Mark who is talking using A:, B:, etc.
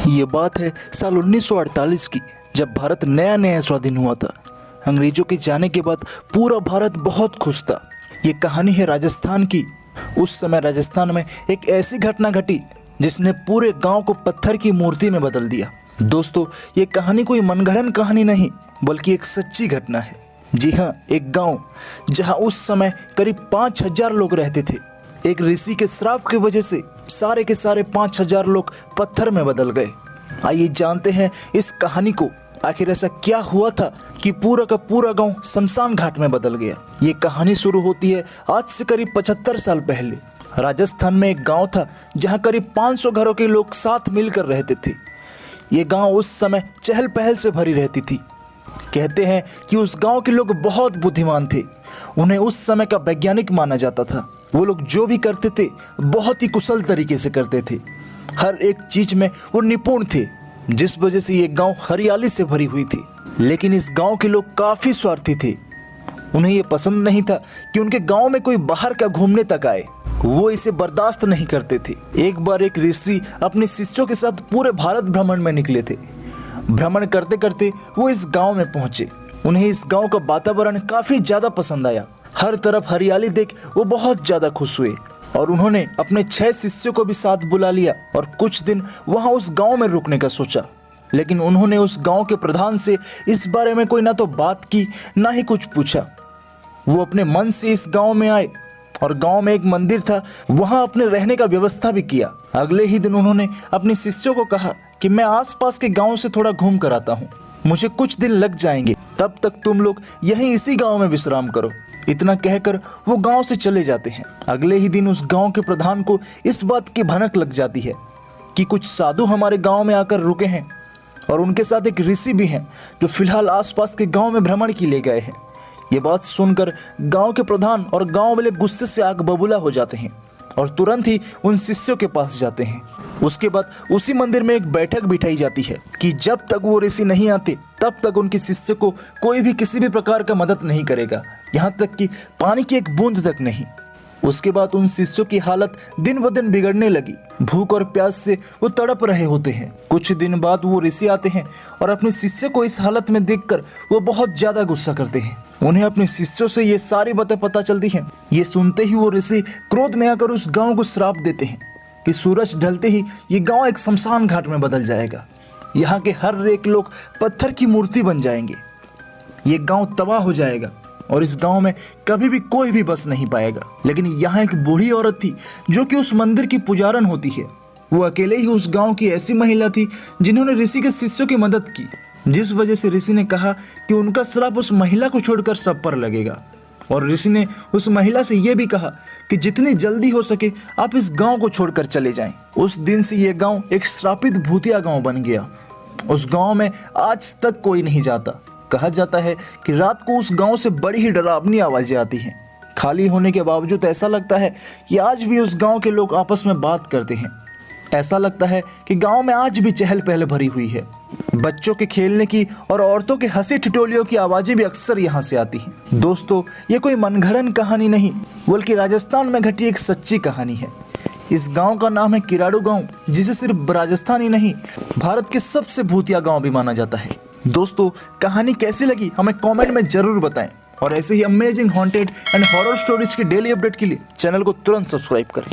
A: ये बात है साल 1948 की, जब भारत नया नया स्वाधीन हुआ था। अंग्रेजों के जाने के बाद पूरा भारत बहुत खुश था। ये कहानी है राजस्थान की। उस समय राजस्थान में एक ऐसी घटना घटी जिसने पूरे गांव को पत्थर की मूर्ति में बदल दिया। दोस्तों, ये कहानी कोई मनगढ़ंत कहानी नहीं, बल्कि एक सच्ची घटना है। जी हाँ, एक गांव जहां उस समय करीब 5000 लोग रहते थे। एक ऋषि के श्राप की वजह से सारे के सारे 5000 लोग पत्थर में बदल गए। आइए जानते हैं इस कहानी को। आखिर ऐसा क्या हुआ था कि पूरा का पूरा गांव शमशान घाट में बदल गया। ये कहानी शुरू होती है आज से करीब 75 साल पहले। राजस्थान में एक गांव था जहां करीब 500 घरों के लोग साथ मिलकर रहते थे। ये गांव उस समय चहल पहल से भरी रहती थी। कहते हैं कि उस गांव के लोग बहुत बुद्धिमान थे। उन्हें उस समय का वैज्ञानिक माना जाता था। वो लोग जो भी करते थे बहुत ही कुशल तरीके से करते थे। हर एक चीज में वो निपुण थे, जिस वजह से ये गांव हरियाली से भरी हुई थी। लेकिन इस गांव के लोग काफी स्वार्थी थे। उन्हें ये पसंद नहीं था कि उनके गांव में कोई बाहर का घूमने तक आए। वो इसे बर्दाश्त नहीं करते थे। एक बार एक ऋषि अपने शिष्यों के साथ पूरे भारत भ्रमण में निकले थे। भ्रमण करते करते वो इस गांव में पहुंचे। उन्हें इस गांव का वातावरण काफी ज्यादा पसंद आया। हर तरफ हरियाली देख वो बहुत ज्यादा खुश हुए और उन्होंने अपने 6 शिष्यों को भी साथ बुला लिया और कुछ दिन वहां उस गांव में रुकने का सोचा। लेकिन उन्होंने उस गांव के प्रधान से इस बारे में कोई ना तो बात की, ना ही कुछ पूछा। वो अपने मन से इस गांव में आए और गांव में एक मंदिर था, वहां अपने रहने का व्यवस्था भी किया। अगले ही दिन उन्होंने अपने शिष्यों को कहा कि मैं आसपास के गांव से थोड़ा घूम कर आता हूँ, मुझे कुछ दिन लग जाएंगे, तब तक तुम लोग यहीं इसी गांव में विश्राम करो। इतना कहकर वो गांव से चले जाते हैं। अगले ही दिन उस गांव के प्रधान को इस बात की भनक लग जाती है कि कुछ साधु हमारे गांव में आकर रुके हैं और उनके साथ एक ऋषि भी हैं जो फिलहाल आसपास के गांव में भ्रमण के लिए गए हैं। ये बात सुनकर गांव के प्रधान और गांव वाले गुस्से से आग बबूला हो जाते हैं और तुरंत ही उन शिष्यों के पास जाते हैं। उसके बाद उसी मंदिर में एक बैठक बिठाई जाती है कि जब तक वो ऋषि नहीं आते तब तक उनके शिष्य को कोई भी किसी भी प्रकार का मदद नहीं करेगा, यहाँ तक कि पानी की एक बूंद तक नहीं। उसके बाद उन शिष्यों की हालत दिन ब दिन बिगड़ने लगी। भूख और प्यास से वो तड़प रहे होते हैं। कुछ दिन बाद वो ऋषि आते हैं और अपने शिष्य को इस हालत में देखकर वो बहुत ज्यादा गुस्सा करते हैं। उन्हें अपने शिष्यों से ये सारी बातें पता चलती हैं। ये सुनते ही वो ऋषि क्रोध में आकर उस गांव को श्राप देते हैं कि सूरज ढलते ही ये गांव एक शमशान घाट में बदल जाएगा। यहाँ के हर एक लोग पत्थर की मूर्ति बन जाएंगे। ये गांव तबाह हो जाएगा और इस गांव में कभी भी कोई भी बस नहीं पाएगा। लेकिन यहाँ एक बूढ़ी औरत थी जो कि उस मंदिर की पुजारन होती है। वो अकेले ही उस गांव की ऐसी महिला थी जिन्होंने ऋषि के शिष्यों की मदद की, जिस वजह से ऋषि ने कहा कि उनका श्राप उस महिला को छोड़कर सब पर लगेगा। और ऋषि ने उस महिला से यह भी कहा कि जितनी जल्दी हो सके आप इस गांव को छोड़कर चले जाएं। उस दिन से यह गांव एक श्रापित भूतिया गांव बन गया। उस गांव में आज तक कोई नहीं जाता। कहा जाता है कि रात को उस गांव से बड़ी ही डरावनी आवाजें आती हैं। खाली होने के बावजूद ऐसा लगता है कि आज भी उस गांव के लोग आपस में बात करते हैं। ऐसा लगता है कि गांव में आज भी चहल पहल भरी हुई है। बच्चों के खेलने की और औरतों के हंसी ठिठोलियों की आवाजें भी अक्सर यहाँ से आती हैं। दोस्तों, ये कोई मनगढ़ंत कहानी नहीं, बल्कि राजस्थान में घटी एक सच्ची कहानी है। इस गांव का नाम है किराड़ू गांव, जिसे सिर्फ राजस्थान ही नहीं, भारत के सबसे भूतिया गांव भी माना जाता है। दोस्तों, कहानी कैसी लगी हमें कमेंट में जरूर बताएं और ऐसे ही amazing haunted and horror stories की डेली अपडेट के लिए चैनल को तुरंत सब्सक्राइब करें।